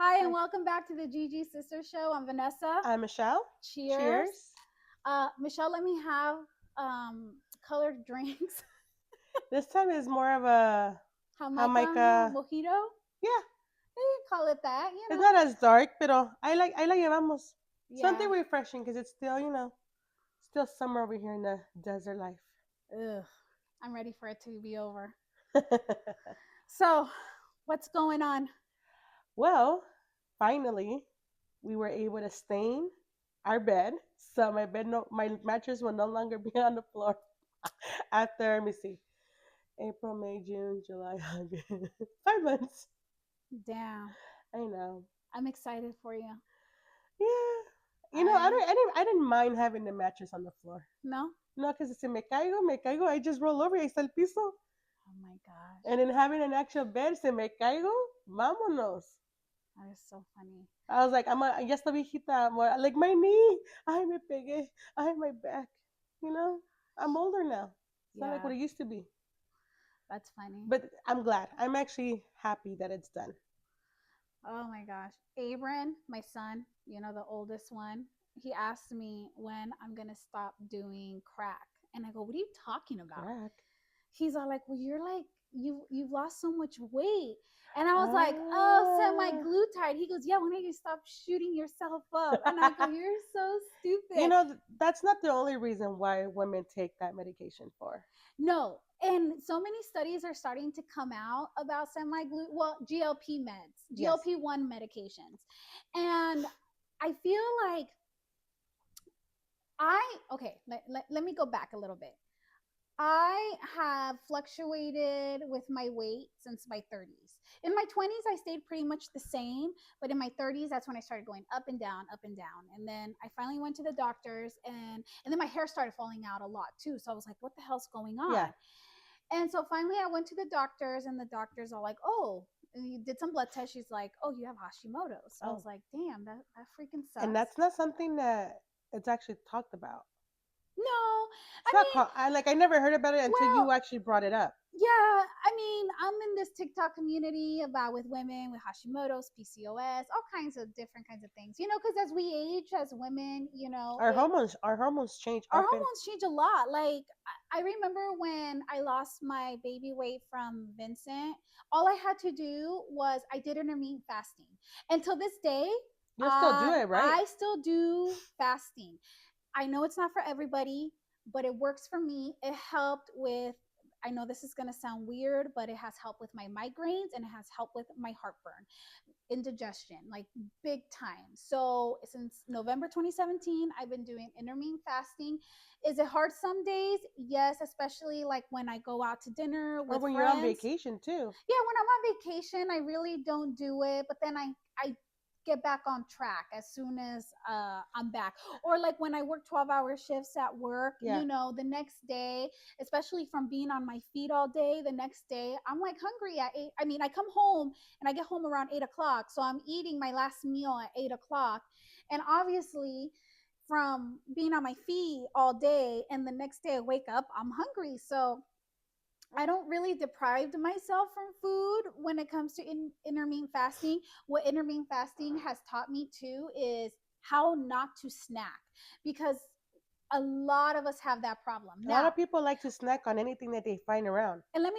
Hi, and welcome back to the ggsistersshow. I'm Vanessa. I'm Michelle. Cheers. Cheers. Michelle, let me have colored drinks. This time is more of a Jamaica Jamaica. mojito. Yeah, You can call it that, it's not as dark, pero I la llevamos. Yeah. Something refreshing because it's still, still summer over here in the desert life. Ugh. I'm ready for it to be over. So, what's going on? Well, finally, we were able to stain our bed, so my mattress will no longer be on the floor after. Let me see, April, May, June, July, August, 5 months. Damn. I know. I'm excited for you. Yeah. I I didn't mind having the mattress on the floor. No? No, because si me caigo, I just roll over y ahí está el piso. Oh my gosh. And then having an actual bed, se me caigo, vámonos. That is so funny. I was like, ya está viejita, like my knee, ay, me pegué, ay, my back. I'm older now. It's not like Yeah, what it used to be. that's funny. But I'm glad. I'm actually happy that it's done. Oh my gosh. Abram, my son, the oldest one, he asked me when I'm going to stop doing crack. And I go, "What are you talking about?" Crack. He's all like, "Well, you're like you've lost so much weight." And I was like, "Oh, Ah. semaglutide." He goes, "Yeah, when don't you stop shooting yourself up?" And I go, "You're so stupid." That's not the only reason why women take that medication for. No. And so many studies are starting to come out about GLP meds, Yes. GLP-1 medications. And I feel like let me go back a little bit. I have fluctuated with my weight since my 30s. In my 20s, I stayed pretty much the same, but in my 30s, that's when I started going up and down, up and down. And then I finally went to the doctors, and then my hair started falling out a lot too. So I was like, "What the hell's going on?" Yeah. And so finally, I went to the doctors, and the doctors are like, "Oh." And you did some blood tests. She's like, "Oh, you have Hashimoto's." So I was like, "Damn, that freaking sucks." And that's not something that it's actually talked about. No, It's not called. I never heard about it until you actually brought it up. Yeah, I mean, I'm in this TikTok community about with women with Hashimoto's, PCOS, all kinds of different kinds of things. Because as we age as women, Our hormones change our up and hormones change a lot. Like I remember when I lost my baby weight from Vincent, all I had to do was I did intermittent fasting. Until this day, you'll still do it, right? I still do fasting. I know it's not for everybody, but it works for me. It helped with, I know this is going to sound weird, but it has helped with my migraines and it has helped with my heartburn, indigestion, like big time. So since November 2017, I've been doing intermittent fasting. Is it hard some days? Yes, especially like when I go out to dinner with or when friends. you're on vacation too. Yeah, when I'm on vacation, I really don't do it, but then I get back on track as soon as I'm back. Or like when I work 12-hour shifts at work, Yeah. the next day, especially from being on my feet all day, the next day, I'm like hungry at 8. I mean, I come home and I get home around 8 o'clock. So I'm eating my last meal at 8 o'clock. And obviously, from being on my feet all day and the next day I wake up, I'm hungry. So I don't really deprive myself from food when it comes to intermittent fasting. What intermittent fasting has taught me too is how not to snack, because a lot of us have that problem. A lot of people like to snack on anything that they find around. And let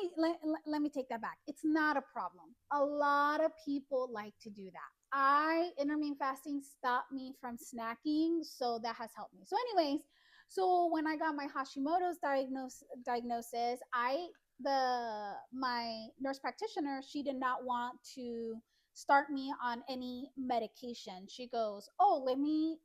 me take that back. It's not a problem. A lot of people like to do that. Intermittent fasting stopped me from snacking, so that has helped me. So anyways, so when I got my Hashimoto's diagnosis, my nurse practitioner, she did not want to start me on any medication. She goes, "Oh, let me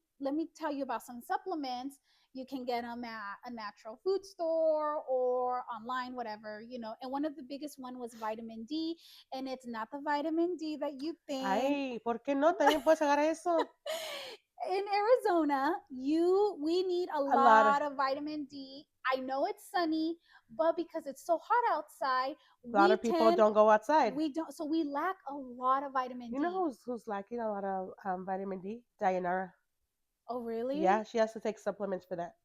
tell you about some supplements. You can get them at a natural food store or online, whatever. And one of the biggest one was vitamin D, and it's not the vitamin D that you think." Ay, ¿por qué no? También puedes agarrar eso. In Arizona, we need a lot of vitamin D. I know it's sunny, but because it's so hot outside, a lot of people don't go outside. We don't, so we lack a lot of vitamin D. You know who's lacking a lot of vitamin D? Dayanara. Oh, really? Yeah, she has to take supplements for that.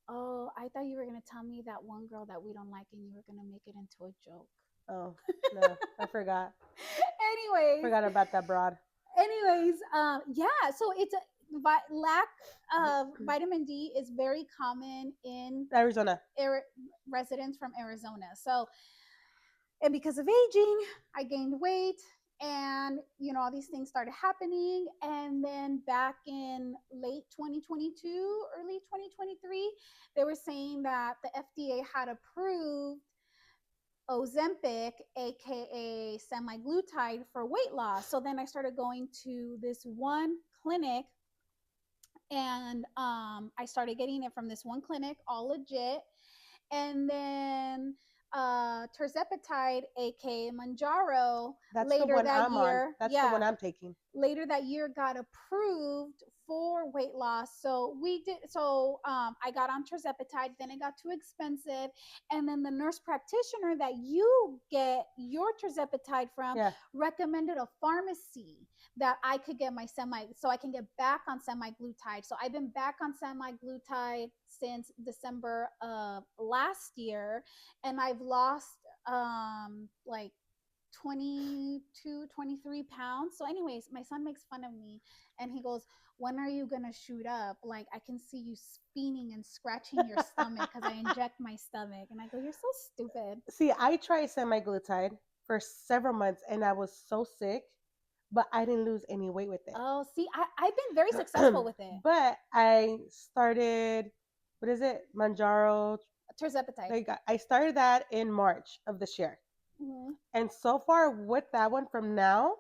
Oh, I thought you were gonna tell me that one girl that we don't like, and you were gonna make it into a joke. Oh no, I forgot. Anyways, Forgot about that broad. Anyways, yeah, so it's a lack of vitamin D is very common in Arizona. Ari- residents from Arizona. So, and because of aging, I gained weight, and all these things started happening. And then back in late 2022, early 2023, they were saying that the FDA had approved Ozempic, aka semaglutide, for weight loss. So then I started going to this one clinic, and I started getting it from this one clinic, all legit. And then terzepatide, aka Manjaro, That's the later one that I'm on. year, That's the yeah, one I'm taking. later that year got approved for weight loss. So we did. So I got on terzepatide. Then it got too expensive, and then the nurse practitioner that you get your terzepatide from Yeah. recommended a pharmacy that I could get my so I can get back on semaglutide. So I've been back on semaglutide since December of last year, and I've lost like 22, 23 pounds. So anyways, my son makes fun of me, and he goes, when are you gonna shoot up? Like, I can see you spinning and scratching your stomach because I inject my stomach. And I go, you're so stupid. See, I tried semaglutide for several months and I was so sick, but I didn't lose any weight with Oh, see, I've been very it. successful with it. But I started, what is it? Manjaro. Terzepatide. I started that in March of this year. Mm-hmm. And so far with that one from now,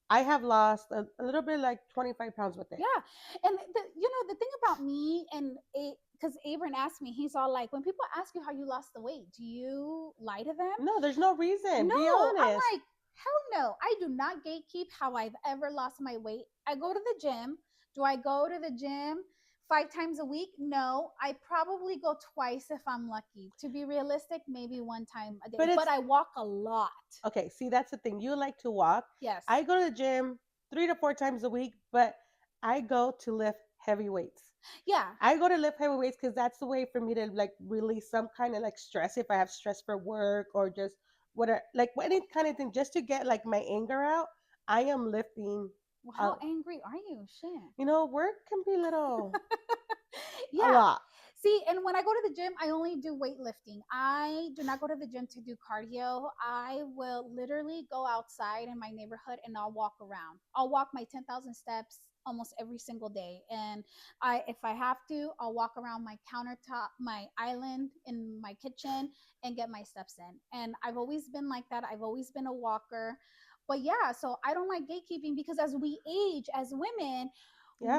I have lost a little bit like 25 pounds with it. Yeah. And the thing about me, and it, because Abram asked me, he's all like, when people ask you how you lost the weight, do you lie to them? No, there's no reason. No, Be I'm honest. like, hell no. I do not gatekeep how I've ever lost my weight. I go to the gym. Do I go to the gym 5 times a week? No, I probably go twice if I'm lucky. To be realistic, maybe one time a day. But I walk a lot. Okay, see, that's the thing. You like to walk. Yes. I go to the gym 3 to 4 times a week, but I go to lift heavy weights. Yeah. I go to lift heavy weights because that's the way for me to like release some kind of like stress if I have stress for work or just whatever, like any kind of thing, just to get like my anger out. I am lifting. Well, how angry are you? Shit. Work can be little. Yeah. A lot. See, and when I go to the gym, I only do weightlifting. I do not go to the gym to do cardio. I will literally go outside in my neighborhood and I'll walk around. I'll walk my 10,000 steps almost every single day. And if I have to, I'll walk around my countertop, my island in my kitchen, and get my steps in. And I've always been like that. I've always been a walker. But yeah, so I don't like gatekeeping, because as we age as women, Yeah.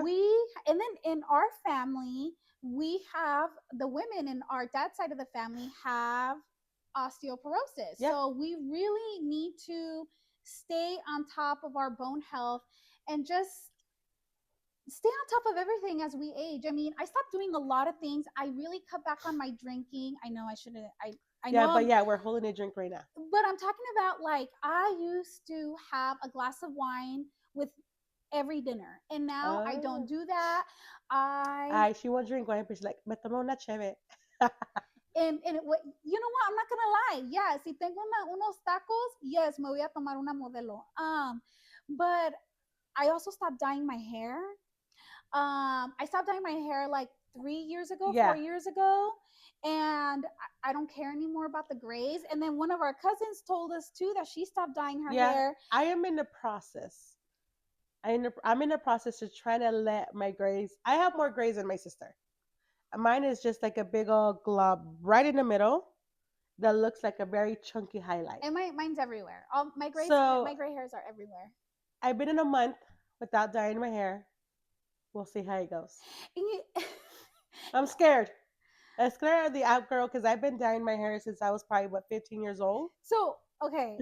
and then in our family, we have the women in our dad's side of the family have osteoporosis. Yeah. So we really need to stay on top of our bone health and just stay on top of everything as we age. I mean, I stopped doing a lot of things. I really cut back on my drinking. I know I shouldn't. I know. Yeah, but yeah, we're holding a drink right now. But I'm talking about, like, I used to have a glass of wine with every dinner, and now I don't do that. She won't drink wine, but she's like, me tomo una cheve. And you know what? I'm not gonna lie. Yeah, si tengo unos tacos, yes, me voy a tomar una modelo. But I also stopped dyeing my hair. I stopped dyeing my hair like 3 years ago, yeah. 4 years ago, and I don't care anymore about the grays. And then one of our cousins told us too that she stopped dyeing her hair. I am in the process. I'm in the process of trying to let my grays. I have more grays than my sister. Mine is just like a big old glob right in the middle that looks like a very chunky highlight. And mine's everywhere. All my gray hairs are everywhere. I've been in a month without dyeing my hair. We'll see how it goes. I'm scared. I'm scared of the outgrow because I've been dyeing my hair since I was probably 15 years old. So okay,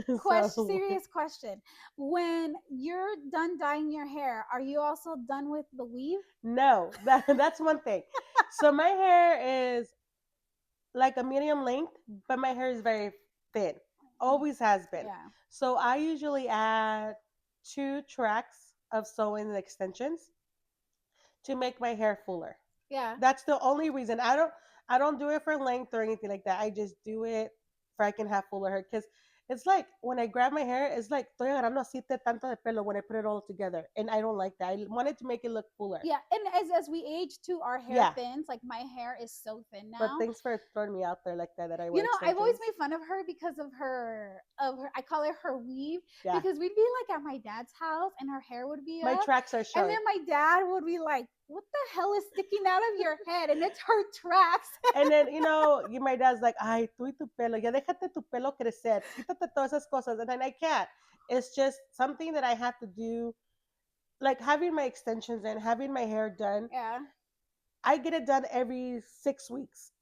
serious question. When you're done dyeing your hair, are you also done with the weave? No, that's one thing. So my hair is like a medium length, but my hair is very thin. Always has been. Yeah. So I usually add 2 tracks of sewing extensions to make my hair fuller. Yeah. That's the only reason. I don't do it for length or anything like that. I just do it for I can have fuller hair, because It's like when I grab my hair, it's like estoy agarrando así tanto de pelo when I put it all together, and I don't like that. I wanted to make it look fuller. Yeah, and as we age too, our hair Yeah, thins. Like my hair is so thin but now. thanks for throwing me out there like that. That I You wear know, I've always extensions. made fun of her because of her. I call it her weave Yeah, because we'd be like at my dad's house and her hair would be my up, tracks are and showing. then my dad would be like, "What the hell is sticking out of your head?" And it's her tracks. And then, my dad's like, ay, tú y tu pelo, ya déjate tu pelo crecer, quítate todas esas cosas. And then I can't. It's just something that I have to do. Like having my extensions and having my hair done, Yeah, I get it done every 6 weeks.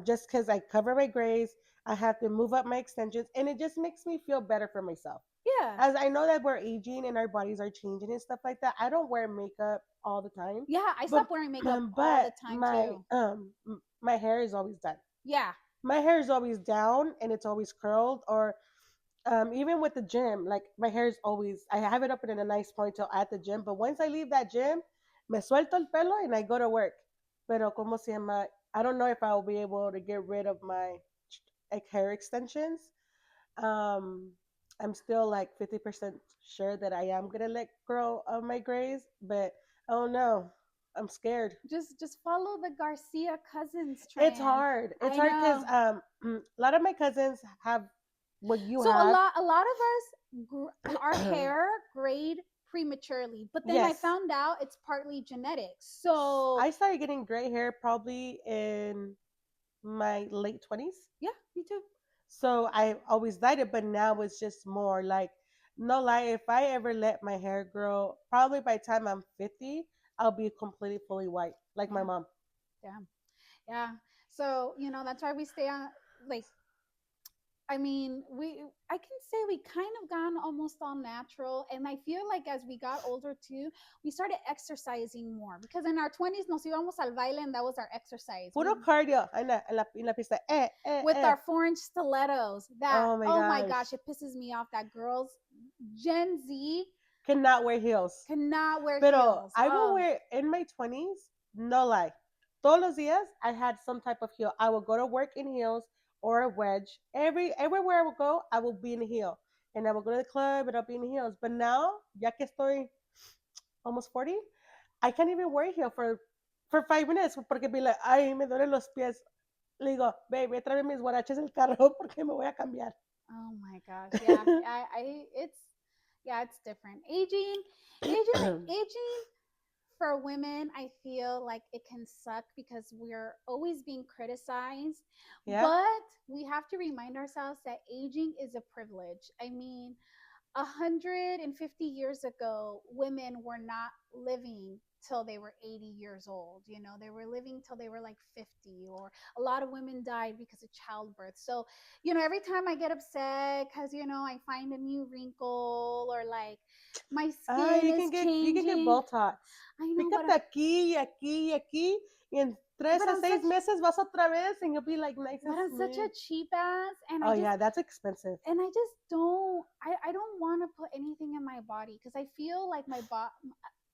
Just because I cover my grays, I have to move up my extensions, and it just makes me feel better for myself. yeah, As I know that we're aging and our bodies are changing and stuff like that, I don't wear makeup all the time, yeah. I but stopped wearing makeup all but the time my too. my hair is always done. Yeah, My hair is always down and it's always curled, or even with the gym, like my hair is always, I have it up in a nice ponytail at the gym, but once I leave that gym, me suelto el pelo and I go to work. Pero como se llama, I don't know if I will be able to get rid of my like hair extensions. um I'm still like 50% sure that I am gonna let grow of my grays, but I don't know, I'm scared. just follow the Garcia cousins It's trend. hard. It's I hard because know. a lot of my cousins have what you So have. a lot of us our hair grayed prematurely, but then I Yes, found out it's partly genetics. So I started getting gray hair probably in my late 20s. yeah, me too. So I always dyed it, but now it's just more like, no lie, if I ever let my hair grow, probably by the time I'm 50, I'll be completely fully white, like my Yeah, mom. yeah, yeah. So that's why we stay on like I mean, I can say we kind of gone almost all natural. And I feel like as we got older too, we started exercising more because in our 20s nos íbamos al baile and that was our exercise. Puro cardio en la pista. With our 4-inch stilettos that, Oh my oh my gosh. gosh, it pisses me off that girls, Gen Z, Cannot wear heels. cannot wear Pero heels. I will Oh, wear in my 20s, no lie. Todos los días I had some type of heel. I will go to work in heels or a wedge. Everywhere I will go, I will be in a heel. And I will go to the club and I'll be in heels. But now, ya que estoy almost 40, I can't even wear a heel for 5 minutes porque be like, ay, me duelen los pies. Le digo, babe, tráeme mis guaraches del carro porque me voy a cambiar. oh my gosh. Yeah. It's, yeah, it's different. Aging for women, I feel like it can suck because we're always being criticized. Yeah, But we have to remind ourselves that aging is a privilege. I mean, 150 years ago, women were not living till they were 80 years old. They were living till they were like 50, or a lot of women died because of childbirth. So, every time I get upset because, I find a new wrinkle or like my ah, skin is you can get changing. Botox. I know, Pícate aquí y aquí y aquí, y en tres but a I'm such seis meses vas otra vez, and you'll be like nice and but I'm such a smooth. cheap ass, and Oh yeah, that's expensive. I just don't I don't want to put anything in my body because I feel like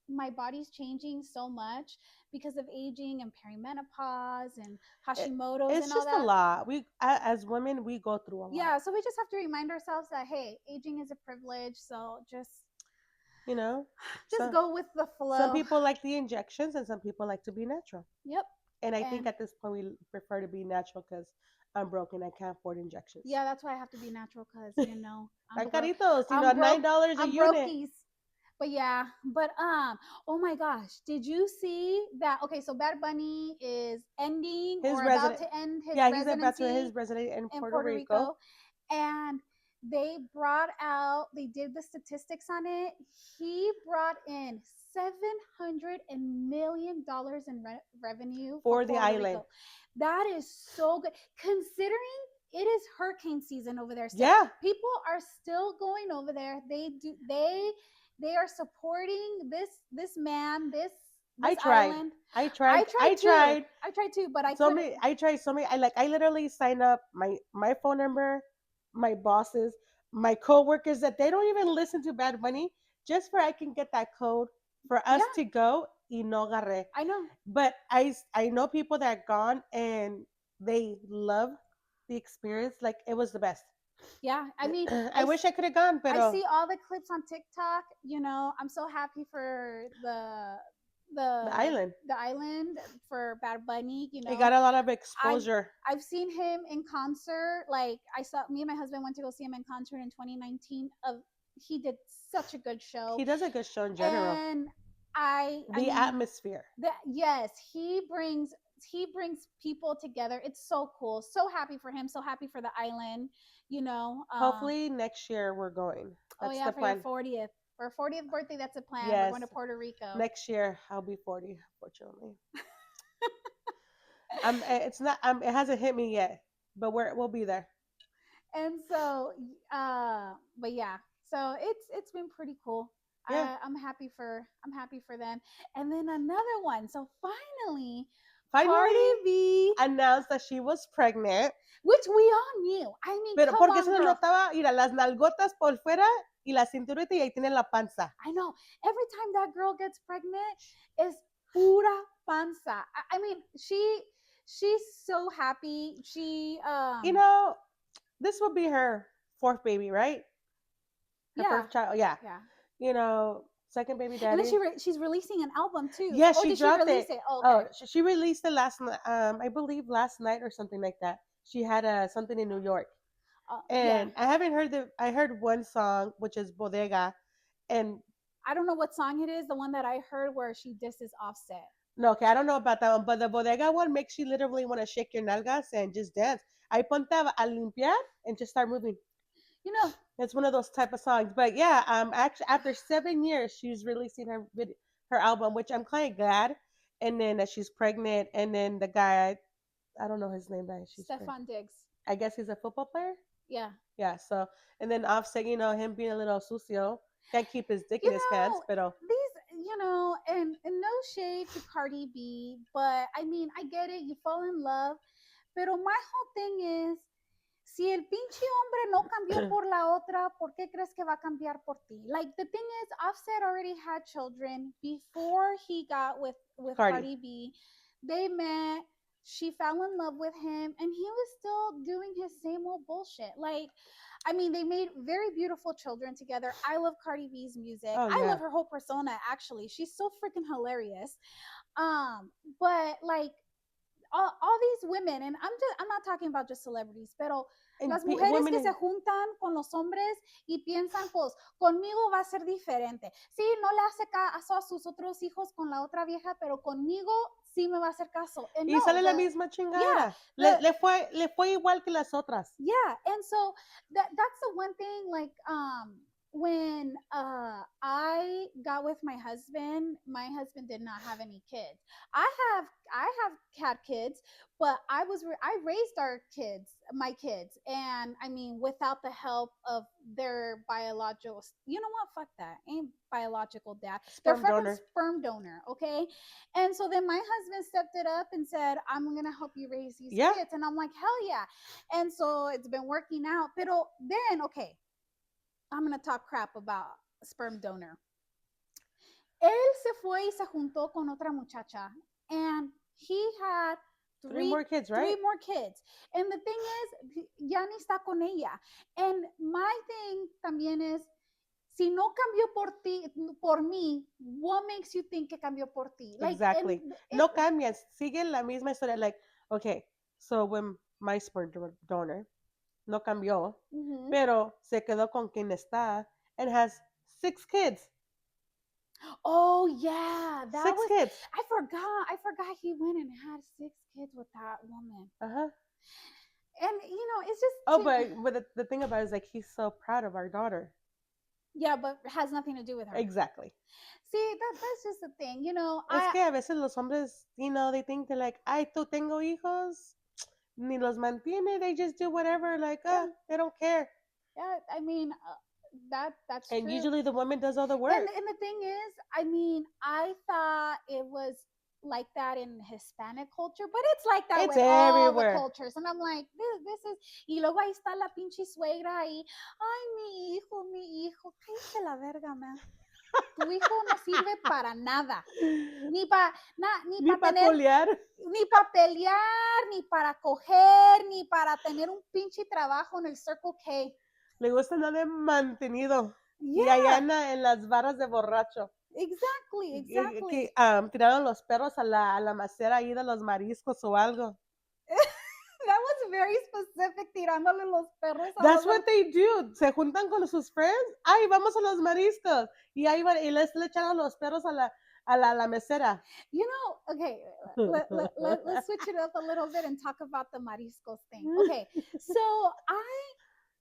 my body's changing so much because of aging and perimenopause and It, Hashimoto's it's and all just a that. lot. As women, we go through a lot. Yeah, so we just have to remind ourselves that hey, aging is a privilege, so You know, just so go with the some flow. people like the injections, and some people like to be natural. Yep. And I think And at this point we prefer to be natural because I'm broken. I can't afford injections. yeah, that's why I have to be natural because I'm Tan broke. caritos, I'm broke. $9 a I'm unit. brokies. But yeah, but oh my gosh, did you see that? Okay, so Bad Bunny is ending His or about resident, to end his yeah, he's about to residency his resident in in Puerto Puerto Rico. Rico, and they did the statistics on it. He brought in $700 million in revenue for For the Puerto island. Rico. That is so good, considering it is hurricane season over there still. Yeah, People are still going over there. They are supporting this man, I this tried. island. I I tried. tried I too. tried. I tried too, but I So couldn't. many. I tried so many. I literally signed up my phone number, my bosses, my coworkers that they don't even listen to Bad Bunny, just for I can get that code for us Yeah, to go. Y no agarré. I know. But I know people that gone and they love the experience. Like it was the best. Yeah, I mean, I wish I could have gone, I pero see all the clips on TikTok. You know, I'm so happy for the the island. the island for Bad Bunny. You It know, got a lot of I've exposure. I've seen him in concert. Like I saw me and my husband went to go see him in concert in 2019. Of He did such a good show, He does a good show in general. and I The mean atmosphere. that yes, he brings people together. It's so cool. So happy for him. So happy for the island. You know. Hopefully next year we're going. Oh That's yeah, the for your plan. 40th. For 40th birthday, that's a plan. We're Yes, going to Puerto Rico. next year I'll be 40. Unfortunately, It's not. It hasn't hit me yet, but we'll be there. And so but yeah, so it's been pretty cool. Yeah. I'm happy for them. And then another one. So finally, Cardi Finally B, announced that she was pregnant. which we all knew. I mean, Pero come porque on, se girl. notaba, mira, las nalgotas por fuera y la cinturita y ahí tiene la panza. I know. Every time that girl gets pregnant, is pura panza. I mean, she's so happy. She You know, this will be her fourth baby, right? Her yeah, first child. Yeah. yeah. You know, second baby And then daddy. she's releasing an album too. Yeah, Oh, she did she dropped release it. it? Oh, Oh, okay. she released it last night. I believe last night or something like that. She had something in New York, Yeah. and I haven't heard the. I heard one song which is Bodega, and I don't know what song it is. The one that I heard where she disses Offset. no, okay, I don't know about that one, but the Bodega one makes you literally want to shake your nalgas and just dance. Ahí ponte a limpiar and just start moving. You know, It's one of those type of songs. But yeah, actually after 7 years, she's releasing her album, which I'm kind of glad. And then that she's pregnant, and then the guy, I don't know his name, but she's pregnant. Stefan Diggs. I guess he's a football player. Yeah. Yeah. So and then Offset, him being a little sucio, can't keep his dick You in his pants, know, but and no shade to Cardi B, but I mean, I get it. You fall in love, pero my whole thing is, si el pinche hombre no cambió por la otra, ¿por qué crees que va a cambiar por ti? Like the thing is, Offset already had children before he got with Cardi B. They met. She fell in love with him, and he was still doing his same old bullshit. Like, I mean, they made very beautiful children together. I love Cardi B's music. Oh, I yeah. love her whole persona. Actually, she's so freaking hilarious. But like all these women, and I'm not talking about just celebrities, pero And las mujeres que women se juntan con los hombres y piensan, pues, conmigo va a ser diferente. Sí, no le hace caso a sus otros hijos con la otra vieja, pero conmigo sí me va a hacer caso. And y no, sale la misma chingadera. yeah, le fue igual que las otras. yeah, and so that's the one thing, like when I got with my husband did not have any kids. I have had kids, but I raised my kids, and I mean, without the help of their biological, you know what, fuck that, ain't biological dad, Sperm they're donor. sperm donor, okay? And so then my husband stepped it up and said, I'm gonna help you raise these kids, and I'm like, hell yeah. And so it's been working out. Pero then, okay, I'm gonna talk crap about sperm donor. Él se fue y se juntó con otra muchacha, and he had three more kids, right? 3 more kids. And the thing is, ya ni está con ella. And my thing también es, si no cambió por mí, what makes you think que cambió por ti? Like, exactly. No cambias. Sigue la misma historia. Like, okay, so when my sperm donor no cambió, pero se quedó con quien está and has 6 kids. Oh yeah, that 6 kids. I forgot he went and had 6 kids with that woman. And it's just. But the thing about it is, like, he's so proud of our daughter. Yeah, but it has nothing to do with her. Exactly. See, that's just the thing, Es que a veces los hombres, they think they're like, ay, tú tengo hijos, ni los mantiene. They just do whatever, like, they don't care. Yeah, I mean, that's and true. Usually the woman does all the work. And the thing is, I mean, I thought it was like that in Hispanic culture, but it's like that with everywhere. all the cultures. And I'm like, this is, y luego ahí está la pinche suegra ahí, ay, mi hijo, cállate la verga, man. tu hijo no sirve para nada. Ni para ni Ni pa para tener, colear. ni para pelear, ni para coger, ni para tener un pinche trabajo en el Circle K. Le gusta andar de mantenido. Y allá Yeah, en las barras de borracho. exactly, exactly. Que tiraron los perros a la macera ahí de los mariscos o algo. That was very specific, tirándole los perros a That's los... what they do. Se juntan con sus friends. Ay, vamos a los mariscos. Y ahí van, y le echaron los perros a la mesera. You know, okay, let's switch it up a little bit and talk about the mariscos thing. Okay, so I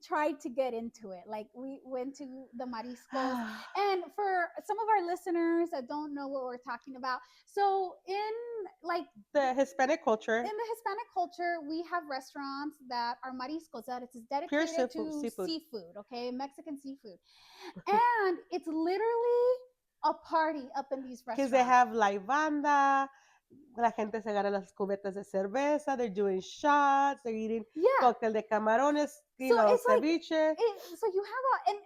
tried to get into it. Like we went to the mariscos, and for some of our listeners that don't know what we're talking about, so in like The Hispanic culture, in the Hispanic culture, we have restaurants that are mariscos, that it's pure dedicated to seafood. seafood, okay, Mexican seafood, and it's literally a party up in these Because they restaurants. have live banda, la gente se agarra las cubetas de cerveza, they're doing shots, they're eating Yeah, cóctel de camarones, so it's like ceviche. so you have a and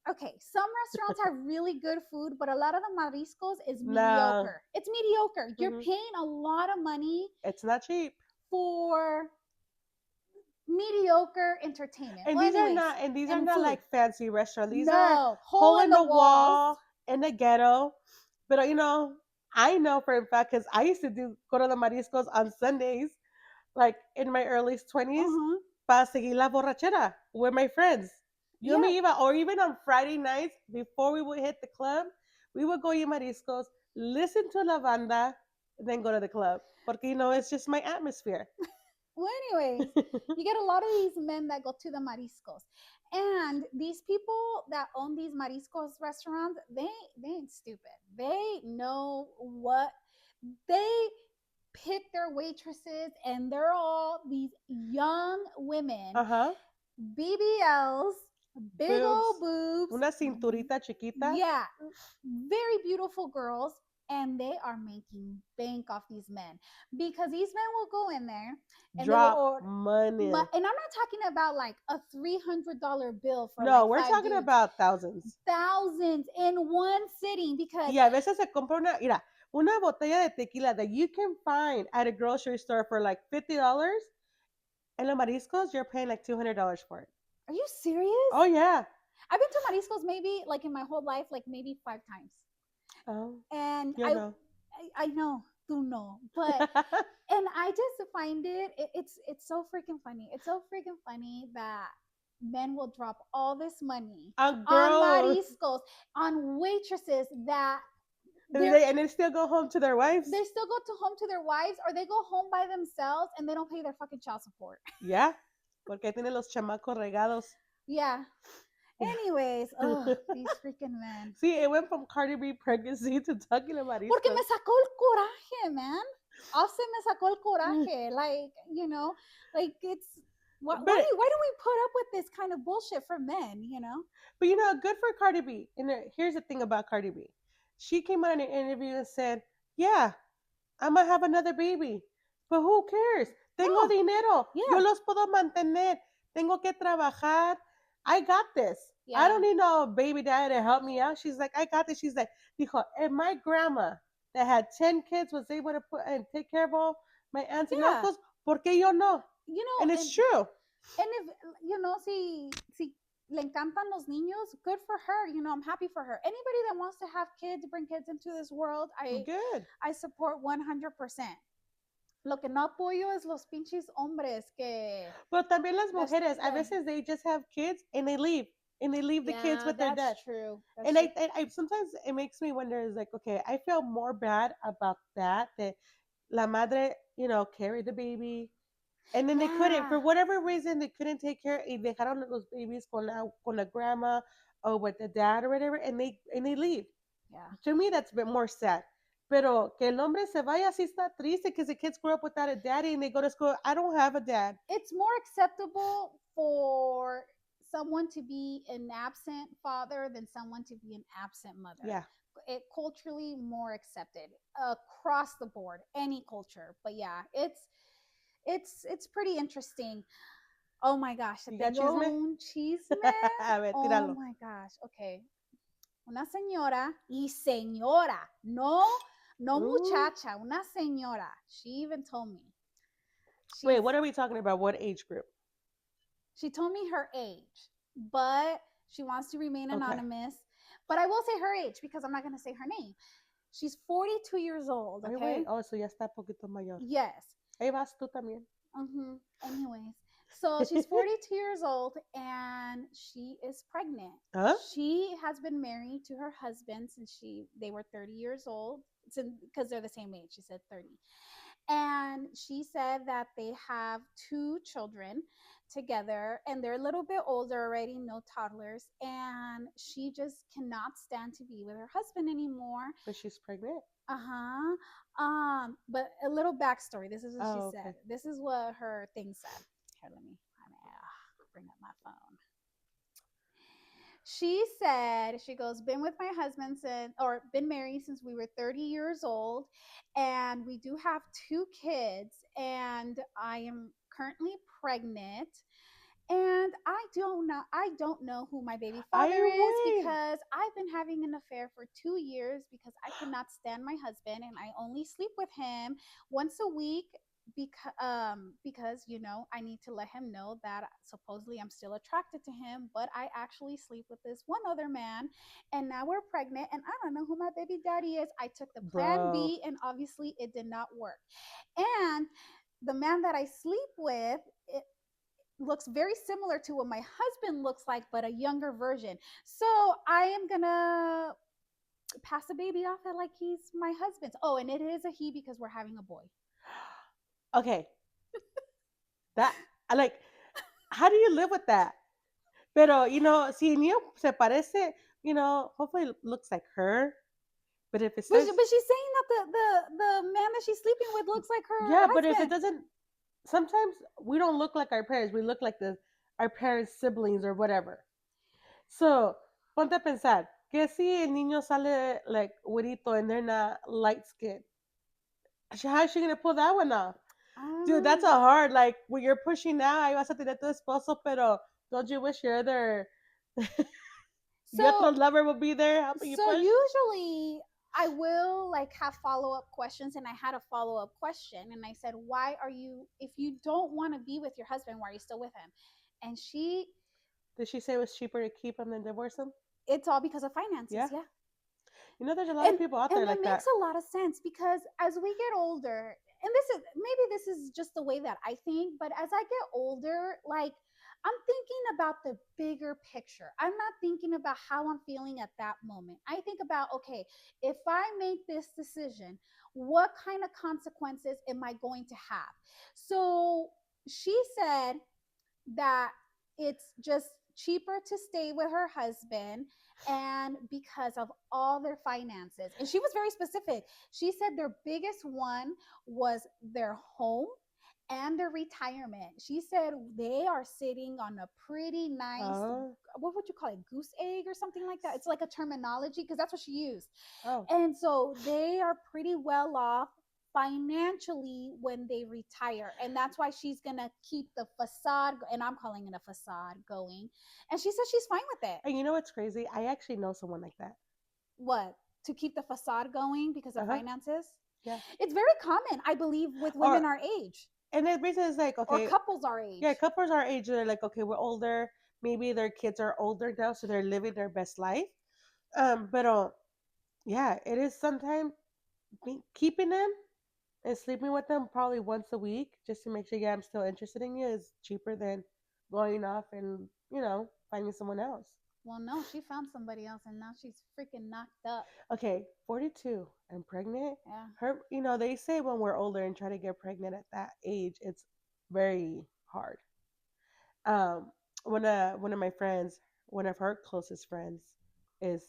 okay, some restaurants have really good food, but a lot of the mariscos is No, mediocre. It's mediocre. You're paying a lot of money it's not cheap. for mediocre entertainment. And Well, these are anyways, not, and these are and not food. like fancy restaurants. These are No, hole hole in in the the walls. wall in the ghetto. But I know for a fact because I used to go to the mariscos on Sundays, like in my early 20s, Uh-huh. para seguir la borrachera with my friends. Yo Yeah. me iba, or even on Friday nights before we would hit the club, we would go eat mariscos, listen to la banda, and then go to the club. Porque it's just my atmosphere. Well, anyways, you get a lot of these men that go to the mariscos. And these people that own these mariscos restaurants, they ain't stupid. They know what they pick their waitresses, and they're all these young women, Uh-huh. BBLs, big old boobs, Una cinturita chiquita. yeah, very beautiful girls, and they are making bank off these men because these men will go in there and they will Drop order. money. And I'm not talking about like a $300 bill for No, like we're five talking dudes. about thousands. Thousands in one sitting because Y a veces se compra una botella de tequila that you can find at a grocery store for like $50. And los mariscos, you're paying like $200 for it. are you serious? Oh, yeah. I've been to mariscos maybe like in my whole life, like maybe 5 times. Oh, And you know. I know, do know, but and I just find it's so freaking funny. It's so freaking funny that men will drop all this money On on girls. mariscos, on waitresses that And they still go home to their wives. they still go to home to their wives, or they go home by themselves and they don't pay their fucking child support. Yeah, porque tienen los chamacos regados. Yeah. Anyways, these freaking men. See, it went from Cardi B pregnancy to talking about mariscos. Porque me sacó el coraje, man. Also me sacó el coraje. Like, like it's why do we put up with this kind of bullshit for men, But good for Cardi B. And here's the thing about Cardi B. She came out in an interview and said, yeah, I'm going to have another baby. But who cares? Tengo dinero. Yeah. Yo los puedo mantener. Tengo que trabajar. I got this. Yeah. I don't need no baby daddy to help me out. She's like, I got this. She's like, dijo, if my grandma that had 10 kids was able to put and take care of all my aunts and uncles, ¿por qué yo no? And it's true. And if, si le encantan los niños, good for her. I'm happy for her. Anybody that wants to have kids, bring kids into this world, I support 100%. Lo que no apoyo es los pinches hombres que... Pero también las mujeres, a veces they just have kids and they leave. And they leave the kids with their dad. That's true. And I sometimes it makes me wonder, is like, okay, I feel more bad about that la madre, carried the baby. And then they couldn't, for whatever reason, they couldn't take care, y dejaron los babies con la grandma or with the dad or whatever, and they leave. Yeah. To me, that's a bit more sad. Pero que el hombre se vaya, sí está triste, because the kids grow up without a daddy and they go to school. I don't have a dad. It's more acceptable for someone to be an absent father than someone to be an absent mother. Yeah. It culturally more accepted across the board, any culture. But yeah, it's pretty interesting. Oh my gosh, ¿You got chisme? Un chisme. A ver, oh tíralo. my gosh. Okay. una señora y señora, no Ooh. muchacha, una señora. She even told me. Wait, She's what are we talking about? What age group? she told me her age, but she wants to remain Okay. anonymous. But I will say her age because I'm not going to say her name. She's 42 years old, Ay, okay? güey. Oh, so ya está poquito mayor. Yes. Ahí vas tú también. Anyways, so she's 42 years old and she is pregnant. Huh? She has been married to her husband since they were 30 years old, because they're the same age. She said 30. And she said that they have two children together and they're a little bit older already, no toddlers, and she just cannot stand to be with her husband anymore. But she's pregnant? Uh-huh. But a little backstory. This is what she Oh, said. okay. This is what her thing said. Here, let me bring up my phone. She said, she goes, been with my husband since, or been married since we were 30 years old, and we do have two kids, and I am currently pregnant. And I don't know who my baby Ay, father is güey. because I've been having an affair for 2 years because I cannot stand my husband and I only sleep with him once a week because I need to let him know that supposedly I'm still attracted to him, but I actually sleep with this one other man, and now we're pregnant and I don't know who my baby daddy is. I took the plan Bro. B and obviously it did not work. And the man that I sleep with, it looks very similar to what my husband looks like, but a younger version. So I am gonna pass the baby off at like he's my husband's. Oh, and it is a he because we're having a boy. Okay. That, I like, how do you live with that? Pero, si el niño se parece, hopefully it looks like her. But if it But, says, but she's saying that the man that she's sleeping with looks like her yeah, but if it husband. doesn't, sometimes we don't look like our parents. We look like our parents' siblings or whatever. So, ponte a pensar, que si el niño sale like güerito and they're not light skinned? How's she gonna pull that one off? I don't Dude, that's know. a hard, like, when you're pushing now, ahí vas a tener tu esposo, pero don't you wish your So other lover would be there helping you so push? usually I will like have follow-up questions, and I had a follow-up question and I said, why are you, if you don't want to be with your husband, why are you still with him? And Did she say it was cheaper to keep him than divorce him? it's all because of finances, Yeah. yeah. There's a lot of and people out there and it like that. makes a lot of sense because as we get older, and this is just the way that I think, but as I get older, like, I'm thinking about the bigger picture. I'm not thinking about how I'm feeling at that moment. I think about, okay, if I make this decision, what kind of consequences am I going to have? So she said that it's just cheaper to stay with her husband, and because of all their finances. And she was very specific. She said their biggest one was their home and their retirement. She said they are sitting on a pretty nice, Oh. what would you call it, goose egg or something like that. It's like a terminology because that's what she used. Oh. And so they are pretty well off financially when they retire, and that's why she's gonna keep the facade, and I'm calling it a facade, going. And she says she's fine with it. And you know what's crazy? I actually know someone like that. What, to keep the facade going because of Uh huh. finances? Yeah. It's very common, I believe, with women Or our age and the reason is like, or okay, couples our yeah, age. couples our age, they're like, okay, we're older. Maybe their kids are older now, so they're living their best life. But yeah, it is sometimes keeping them and sleeping with them probably once a week just to make sure, yeah, I'm still interested in you is cheaper than going off and finding someone else. Well, no, she found somebody else and now she's freaking knocked up. Okay, 42 and pregnant. Yeah. Her, they say when we're older and try to get pregnant at that age, it's very hard. Um, one of my friends, one of her closest friends, is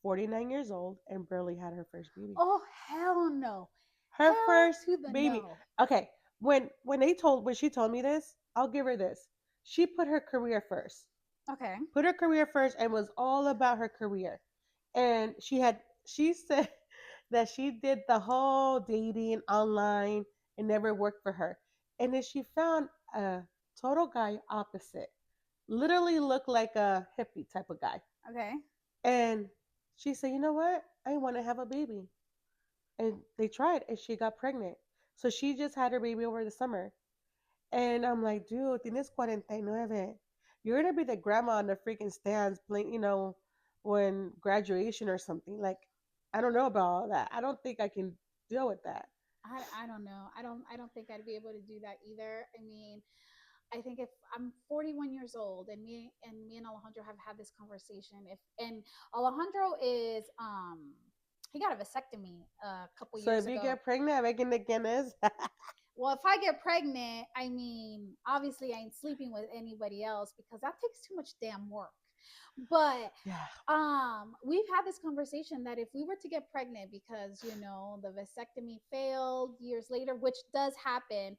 49 years old and barely had her first baby. Oh, hell no. Her Hell first to the baby. no. Okay, when she told me this, I'll give her this. She put her career first. Okay. Put her career first and was all about her career. And she said that she did the whole dating online and never worked for her. And then she found a total guy opposite. Literally looked like a hippie type of guy. Okay. And She said, you know what? I want to have a baby. And they tried and she got pregnant. So she just had her baby over the summer. And I'm like, dude, tienes 49. You're going to be the grandma on the freaking stands playing, when graduation or something. Like, I don't know about all that. I don't think I can deal with that. I don't know. I don't think I'd be able to do that either. I mean, I think if I'm 41 years old and me and Alejandro have had this conversation, if and Alejandro is he got a vasectomy a couple So years if you ago. get pregnant, making the Guinness. Well, if I get pregnant, I mean, obviously I ain't sleeping with anybody else because that takes too much damn work. But Yeah. we've had this conversation that if we were to get pregnant because the vasectomy failed years later, which does happen,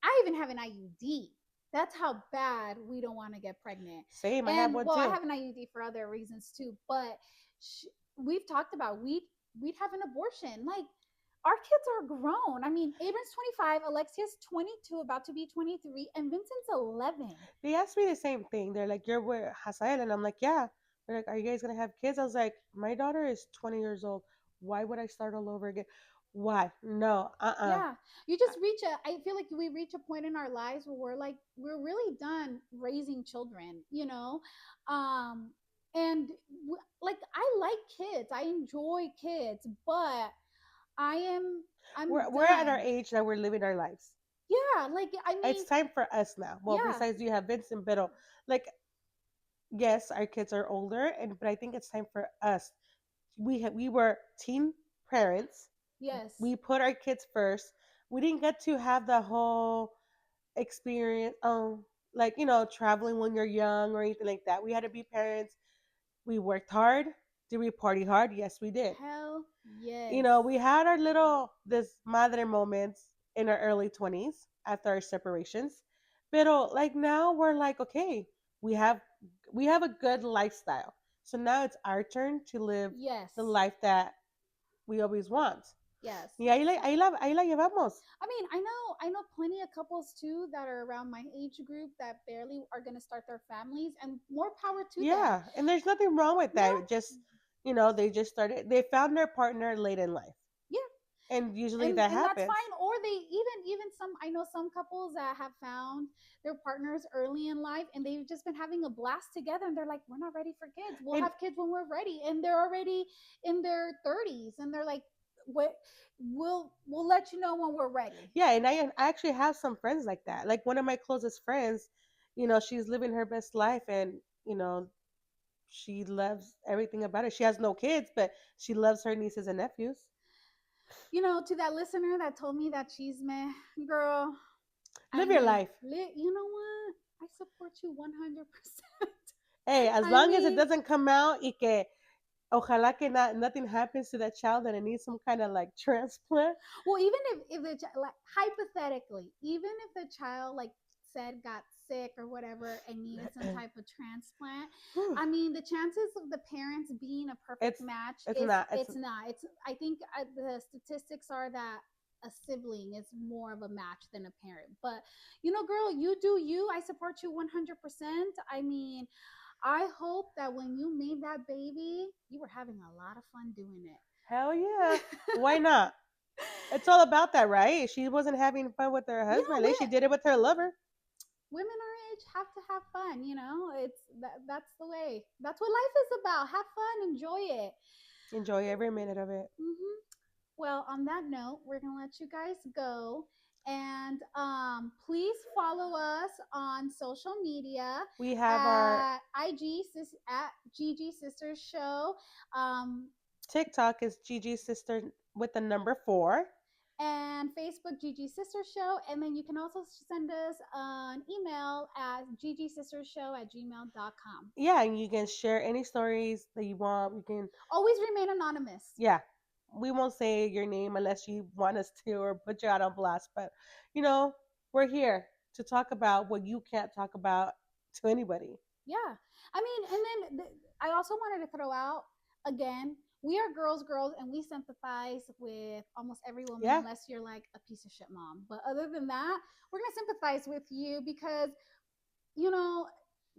I even have an IUD. That's how bad we don't want to get pregnant. Same. I have And one well, I too. have an IUD for other reasons too, but we've talked about we'd have an abortion. Like, our kids are grown. I mean, Abram's 25, Alexia's 22, about to be 23, and Vincent's 11. They asked me the same thing. They're like, "You're with Hasael," and I'm like, "Yeah." They're like, "Are you guys gonna have kids?" I was like, "My daughter is 20 years old. Why would I start all over again? Why? No. Yeah, you just reach I feel like we reach a point in our lives where we're really done raising children, um and like, I like kids, I enjoy kids, but I am I'm We're at our done. age that we're living our lives. Yeah, like, I It's mean, time for us now. Well, yeah, besides you have Vincent, but like, yes, our kids are older, and but I think it's time for us. We were teen parents. yes, We put our kids first. We didn't get to have the whole experience. Like traveling when you're young or anything like that. We had to be parents. We worked hard. Did we party hard? Yes, we did. hell yes, We had our little this madre moments in our early 20s after our separations. But like now we're like, okay, we have we have a good lifestyle. So now it's our turn to live yes, the life that we always want. yes. Y ahí la llevamos. I mean, I know plenty of couples too that are around my age group that barely are going to start their families, and more power to them. Yeah, and there's nothing wrong with No, that. Just they just started. They found their partner late in life, yeah, and usually and that and that's happens. fine. Or they even some, I know some couples that have found their partners early in life, and they've just been having a blast together, and they're like, we're not ready for kids. We'll And have kids when we're ready, and they're already in their 30s, and they're like, what? We'll let you know when we're ready. yeah, and I actually have some friends like that. Like one of my closest friends, she's living her best life, and you know, she loves everything about it. She has no kids, but she loves her nieces and nephews. To that listener that told me that she's meh, girl, I Live your mean, life. you know what? I support you 100%. Hey, as I long as it mean, doesn't come out, y que ojalá que nothing happens to that child and it needs some kind of like transplant. well, even if like, hypothetically, even if the child, like, said, got sick or whatever and needed some type of transplant, Whew. I mean, the chances of the parents being a perfect it's match it's is not it's not. It's I think the statistics are that a sibling is more of a match than a parent. But girl, you do you. I support you 100%. I mean, I hope that when you made that baby, you were having a lot of fun doing hell yeah. it. Why not? It's all about that, right? She wasn't having fun with her you know, husband. At least she we, did it with her lover. women our age have to have fun. That's the way. That's what life is about. Have fun, enjoy it. Enjoy every minute of it. Well, on that note, we're gonna let you guys go. And please follow us on social media We have our at at GG Sisters Show. Um, TikTok is Gigi Sister with the number 4. and Facebook GG Sister Show. And then you can also send us an email at ggsistersshow@gmail.com. Yeah, and you can share any stories that you want. We can, Always remain anonymous. yeah, we won't say your name unless you want us to or put you out on blast. But, we're here to talk about what you can't talk about to anybody. Yeah. I mean, and then I also wanted to throw out again, we are girls, and we sympathize with almost every woman Yeah, unless you're like a piece of shit mom. But other than that, we're going to sympathize with you because, you know,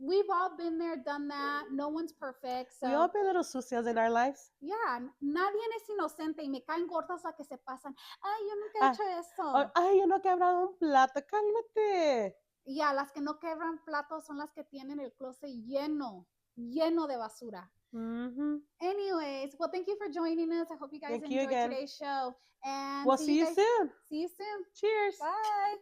we've all been there, done that. No one's perfect. So We all been little sucias in our lives. yeah, nadie es inocente y me caen gordas las que se pasan. Ay, yo nunca he Ah, hecho eso. ay, yo no he quebrado un plato, cálmate. Ya, las que no quebran platos son las que tienen el closet lleno de basura. Mm-hmm. Anyways, well, thank you for joining us. I hope you guys Thank you enjoyed again. today's show. And We'll see you soon. See you soon. Cheers. Bye.